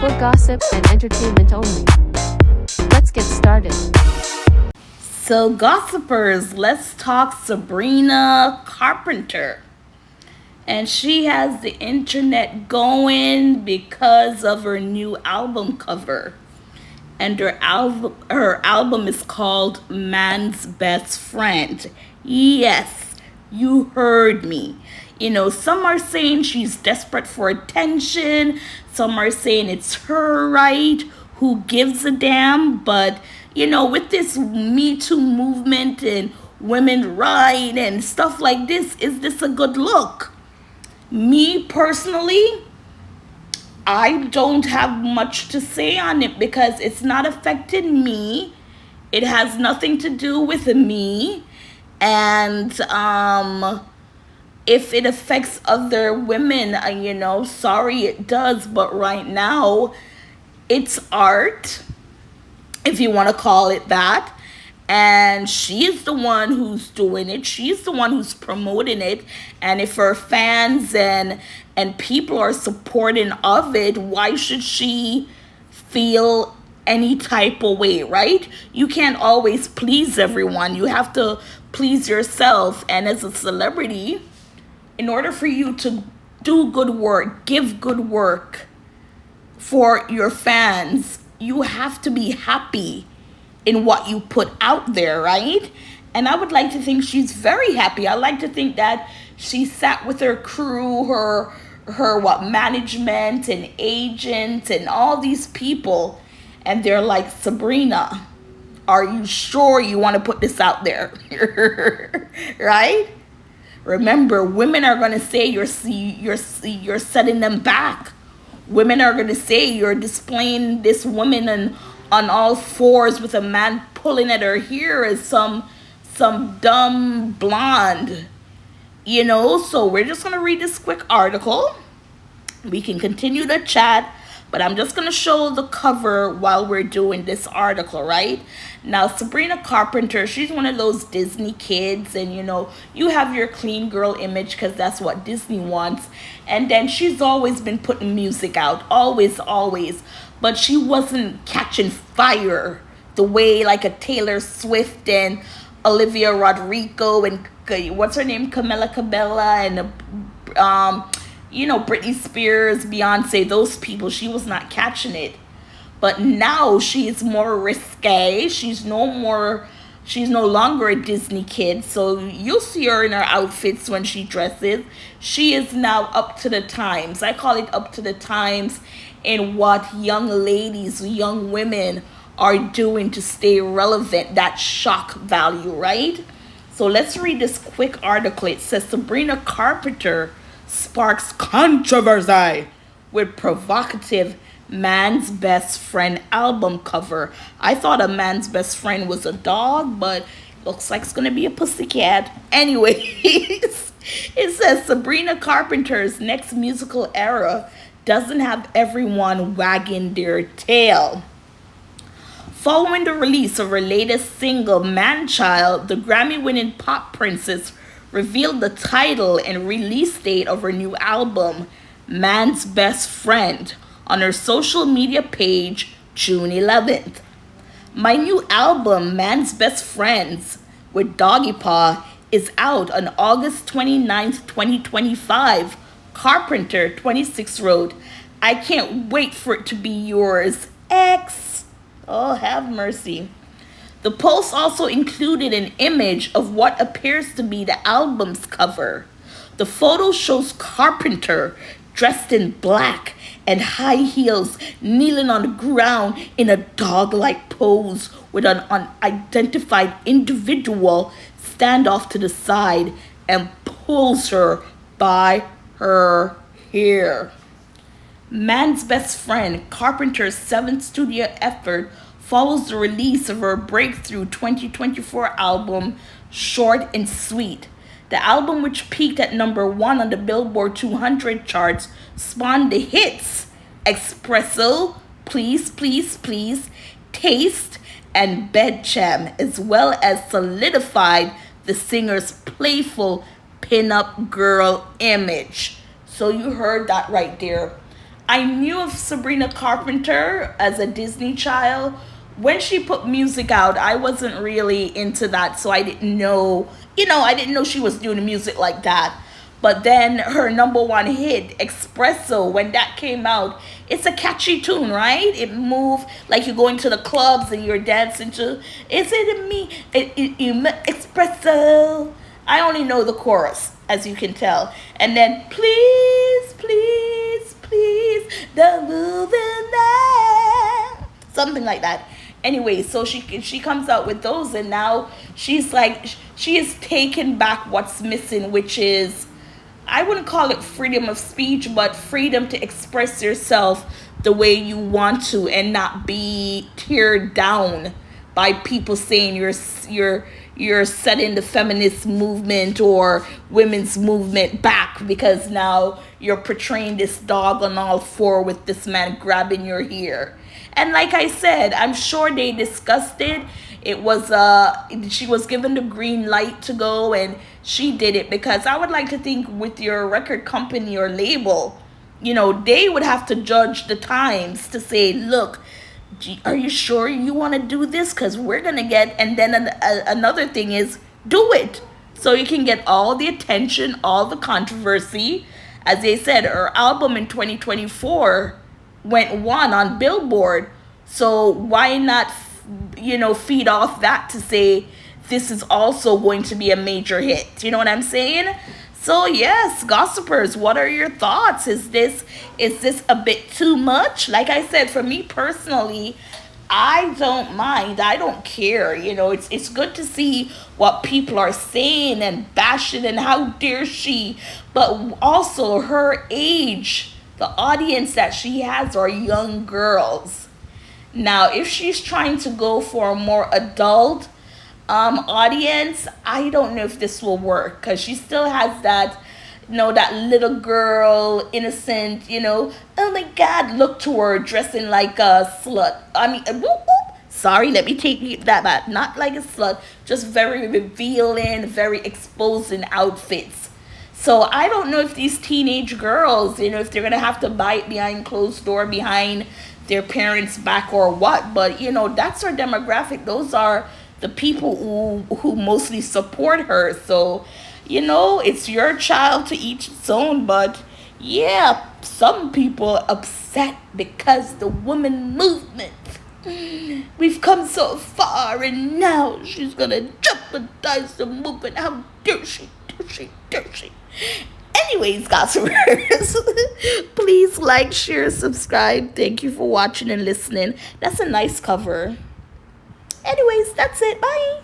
for gossip and entertainment only. Let's get started. So, gossipers, let's talk Sabrina Carpenter. And she has the internet going because of her new album cover. And her album is called Man's Best Friend. Yes, you heard me. Some are saying she's desperate for attention. Some are saying it's her right. Who gives a damn? But, with this Me Too movement and women right and stuff like this, is this a good look? Me personally, I don't have much to say on it because it's not affecting me. It has nothing to do with me. And if it affects other women, sorry it does. But right now, it's art, if you want to call it that. And she's the one who's doing it. She's the one who's promoting it. And if her fans and people are supporting of it, why should she feel any type of way, right? You can't always please everyone. You have to please yourself. And as a celebrity, in order for you to do good work, give good work for your fans, you have to be happy in what you put out there, right? And I would like to think she's very happy. I like to think that she sat with her crew, her management and agent and all these people, and they're like, Sabrina, are you sure you want to put this out there? Right? Remember, women are going to say you're setting them back. Women are going to say you're displaying this woman on all fours with a man pulling at her hair as some dumb blonde. So we're just going to read this quick article. We can continue the chat, but I'm just going to show the cover while we're doing this article, right? Now, Sabrina Carpenter, she's one of those Disney kids, and you have your clean girl image because that's what Disney wants. And then she's always been putting music out, always. But she wasn't catching fire the way like a Taylor Swift and Olivia Rodrigo and what's her name, Camila Cabella and Britney Spears, Beyonce, those people. She was not catching it. But now she's more risque. She's no longer a Disney kid. So you'll see her in her outfits when she dresses. She is now up to the times. I call it up to the times in what young ladies, young women are doing to stay relevant. That shock value, right? So let's read this quick article. It says Sabrina Carpenter sparks controversy with provocative Man's Best Friend album cover. I thought a man's best friend was a dog, but looks like it's going to be a pussycat. Anyways, it says Sabrina Carpenter's next musical era doesn't have everyone wagging their tail. Following the release of her latest single, Man-Child, the Grammy-winning pop princess revealed the title and release date of her new album, Man's Best Friend, on her social media page, June 11th. My new album, Man's Best Friends, with Doggy Paw, is out on August 29th, 2025. Carpenter, 26 wrote, I can't wait for it to be yours, X. Oh, have mercy. The post also included an image of what appears to be the album's cover. The photo shows Carpenter dressed in black and high heels, kneeling on the ground in a dog-like pose with an unidentified individual stand off to the side and pulls her by her hair. Man's Best Friend, Carpenter's seventh studio effort, follows the release of her breakthrough 2024 album, Short and Sweet. The album, which peaked at number 1 on the Billboard 200 charts, spawned the hits Espresso, Please, Please, Please, Taste, and Bedtime, as well as solidified the singer's playful pin-up girl image. So you heard that right there. I knew of Sabrina Carpenter as a Disney child. When she put music out, I wasn't really into that, so I didn't know, I didn't know she was doing music like that. But then her number one hit, Espresso, when that came out, it's a catchy tune, right? It moved like you're going to the clubs and you're dancing to, is it me? Espresso. I only know the chorus, as you can tell. And then, please, please, please, don't move in there. Something like that. Anyway, so she comes out with those, and now she's like, she is taking back what's missing, which is, I wouldn't call it freedom of speech, but freedom to express yourself the way you want to and not be teared down by people saying you're setting the feminist movement or women's movement back because now you're portraying this dog on all four with this man grabbing your hair. And like I said, I'm sure they discussed it. It was she was given the green light to go, and she did it because I would like to think with your record company or label, they would have to judge the times to say, look, are you sure you want to do this? Because we're going to get, and then another thing is, do it. So you can get all the attention, all the controversy. As they said, her album in 2024 went one on Billboard. So why not, feed off that to say this is also going to be a major hit? You know what I'm saying? So yes, gossipers, what are your thoughts? Is this a bit too much? Like I said, for me personally, I don't mind. I don't care. It's good to see what people are saying and bashing and how dare she, but also her age, the audience that she has are young girls. Now, if she's trying to go for a more adult audience, I don't know if this will work because she still has that, that little girl, innocent, oh my God, look to her dressing like a slut. I mean, whoop, whoop. Sorry, let me take that back. Not like a slut, just very revealing, very exposing outfits. So I don't know if these teenage girls, if they're going to have to bite behind closed door, behind their parents' back or what. But, that's our demographic. Those are the people who mostly support her. So, it's your child to each its own. But, yeah, some people are upset because the women movement. We've come so far and now she's going to jeopardize the movement. How dare she, dare she. Anyways, gossipers, please like, share, subscribe. Thank you for watching and listening. That's a nice cover. Anyways, that's it. Bye.